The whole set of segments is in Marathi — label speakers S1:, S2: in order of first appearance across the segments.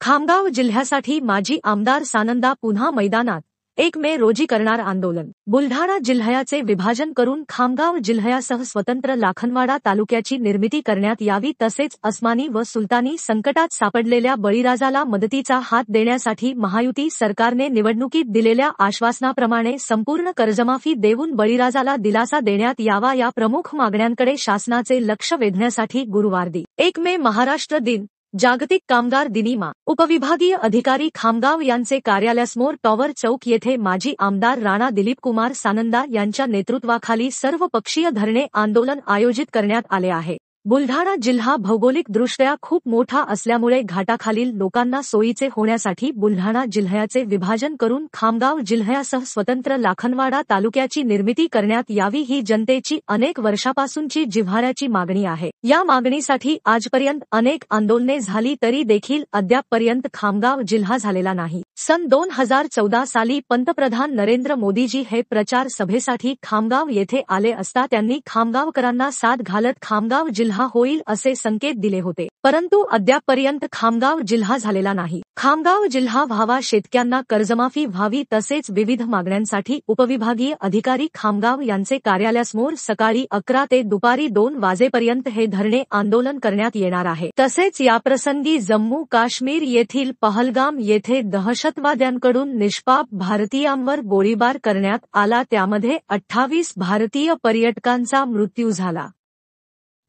S1: खामगाव जिल्ह्यासाठी माजी आमदार सानंदा पुन्हा मैदानात 1 मे रोजी करणार आंदोलन। बुलढाणा जिल्ह्याचे विभाजन करून खामगाव जिल्ह्यासह स्वतंत्र लाखनवाडा तालुक्याची निर्मिती करण्यात यावी, तसेच अस्मानी व सुलतानी संकटात सापडलेल्या बळीराजाला मदतीचा हात देण्यासाठी महायुती सरकारने निवडणुकीत दिलेल्या आश्वासनाप्रमाणे संपूर्ण कर्जमाफी देऊन बळीराजाला दिलासा देण्यात यावा, या प्रमुख मागण्यांकडे शासनाचे लक्ष वेधण्यासाठी गुरुवार 1 मे महाराष्ट्र दिन जागतिक कामगार दिनी उपविभागीय अधिकारी खामगाव यांचे कार्यालयासमोर टॉवर चौक येथे माजी आमदार राणा दिलीपकुमार सानंदा यांच्या नेतृत्वाखाली सर्वपक्षीय धरणे आंदोलन आयोजित करण्यात आले आहे। बुलढाणा जिल्हा भौगोलिकदृष्ट्या खूप मोठा असल्यामुळे घाटाखालील लोकांना सोयीचे होण्यासाठी बुलढाणा जिल्ह्याचे विभाजन करून खामगाव जिल्ह्यासह स्वतंत्र लाखनवाडा तालुक्याची निर्मिती करण्यात यावी, ही जनतेची अनेक वर्षापासूनची जिव्हाळ्याची मागणी आहे। या मागणीसाठी आजपर्यंत अनेक आंदोलने झाली तरी देखील अद्यापपर्यंत खामगाव जिल्हा झालेला नाही। सन 2014 साली पंतप्रधान नरेंद्र मोदीजी हे प्रचार सभेसाठी खामगाव येथे आले असता त्यांनी खामगावकरांना साथ घालत खामगाव जिल्हा होईल असे संकेत दिले होते, परंतु अद्यापपर्यंत खामगाव जिल्हा झालेला नाही। खामगाव जिल्हा व्हावा, शेतकऱ्यांना कर्जमाफी व्हावी, तसेच विविध मागण्यांसाठी उपविभागीय अधिकारी खामगाव यांचे कार्यालयासमोर सकाळी 11 ते दुपारी 2 वाजेपर्यंत हे धरणे आंदोलन करण्यात येणार आहे। तसेच याप्रसंगी जम्मू काश्मीर येथील पहलगाम येथे दहशतवाद्यांकडून निष्पाप भारतीयांवर गोळीबार करण्यात आला, त्यामध्ये 28 भारतीय पर्यटकांचा मृत्यू झाला।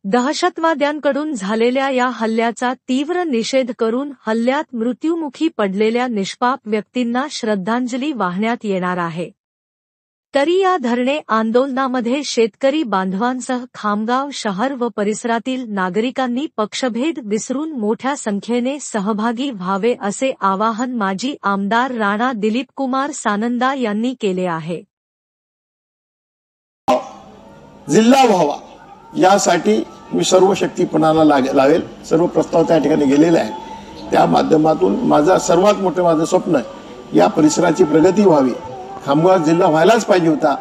S1: दहशतवाद्यांकडून झालेल्या या हल्ल्याचा तीव्र निषेध करून हल्ल्यात मृत्युमुखी पडलेल्या निष्पाप व्यक्तींना श्रद्धांजली वाहण्यात येणार आहे। तरी या धरणे आंदोलनामध्ये शेतकरी बांधवांसह खामगाव शहर व परिसरातील नागरिकांनी पक्षभेद विसरून मोठ्या संख्येने सहभागी व्हावे, असे आवाहन माजी आमदार राणा दिलीपकुमार सानंदा यांनी केले आहे।
S2: जिल्हा व्हावा यासाठी मी सर्व शक्तीपणाला लावेल। सर्व प्रस्ताव त्या ठिकाणी गेलेले आहे। त्या माध्यमातून माझं सर्वात मोठं स्वप्न आहे या परिसराची प्रगती व्हावी। खामगाव जिल्हा व्हायलाच पाहिजे होता।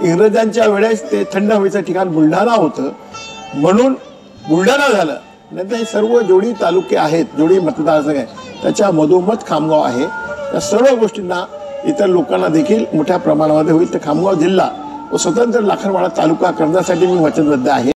S2: इंग्रजांच्या वेळेस ते थंड हवेचं ठिकाण बुलढाणा होतं, म्हणून बुलढाणा झालं। नंतर सर्व जेवढी तालुके आहेत, जेवढी मतदारसंघ आहे, त्याच्या मधोमध खामगाव आहे। त्या सर्व गोष्टींना इतर लोकांना देखील मोठ्या प्रमाणामध्ये होईल। तर खामगाव जिल्हा व स्वतंत्र लाखनवाडा तालुका करण्यासाठी मी वचनबद्ध आहे।